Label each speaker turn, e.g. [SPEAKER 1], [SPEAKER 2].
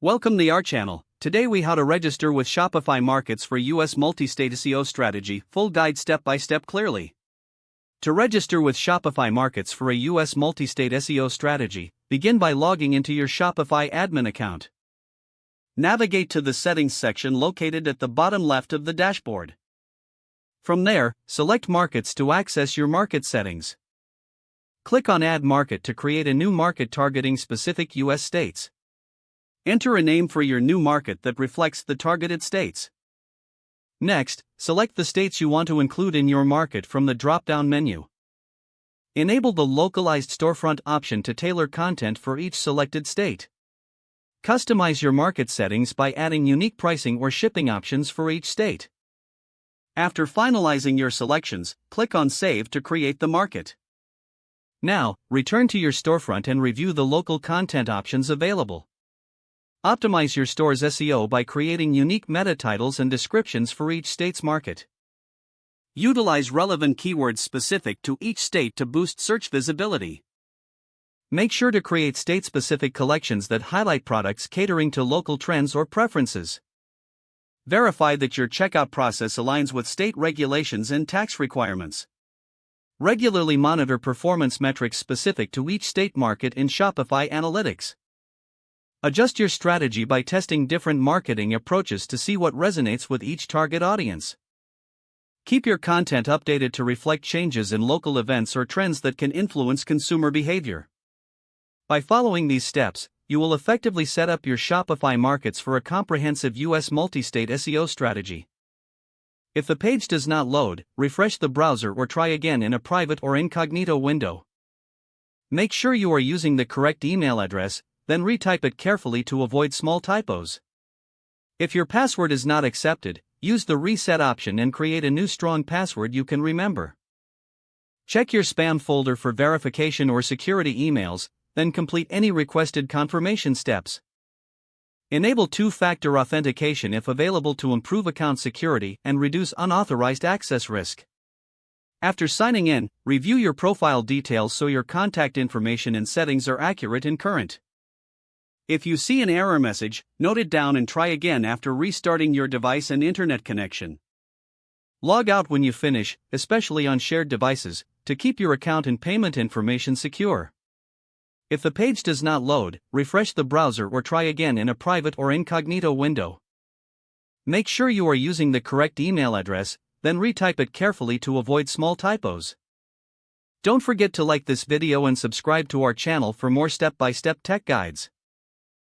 [SPEAKER 1] Welcome to our channel. Today we how to register with Shopify Markets for US multi-state SEO strategy, full guide step by step clearly. To register with Shopify Markets for a US multi-state SEO strategy, begin by logging into your Shopify admin account. Navigate to the settings section located at the bottom left of the dashboard. From there, select Markets to access your market settings. Click on Add Market to create a new market targeting specific US states. Enter a name for your new market that reflects the targeted states. Next, select the states you want to include in your market from the drop-down menu. Enable the localized storefront option to tailor content for each selected state. Customize your market settings by adding unique pricing or shipping options for each state. After finalizing your selections, click on Save to create the market. Now, return to your storefront and review the local content options available. Optimize your store's SEO by creating unique meta titles and descriptions for each state's market. Utilize relevant keywords specific to each state to boost search visibility. Make sure to create state-specific collections that highlight products catering to local trends or preferences. Verify that your checkout process aligns with state regulations and tax requirements. Regularly monitor performance metrics specific to each state market in Shopify Analytics. Adjust your strategy by testing different marketing approaches to see what resonates with each target audience. Keep your content updated to reflect changes in local events or trends that can influence consumer behavior. By following these steps, you will effectively set up your Shopify Markets for a comprehensive US multi-state SEO strategy. If the page does not load, refresh the browser or try again in a private or incognito window. Make sure you are using the correct email address, then retype it carefully to avoid small typos. If your password is not accepted, use the reset option and create a new strong password you can remember. Check your spam folder for verification or security emails, then complete any requested confirmation steps. Enable two-factor authentication if available to improve account security and reduce unauthorized access risk. After signing in, review your profile details so your contact information and settings are accurate and current. If you see an error message, note it down and try again after restarting your device and internet connection. Log out when you finish, especially on shared devices, to keep your account and payment information secure. If the page does not load, refresh the browser or try again in a private or incognito window. Make sure you are using the correct email address, then retype it carefully to avoid small typos. Don't forget to like this video and subscribe to our channel for more step-by-step tech guides.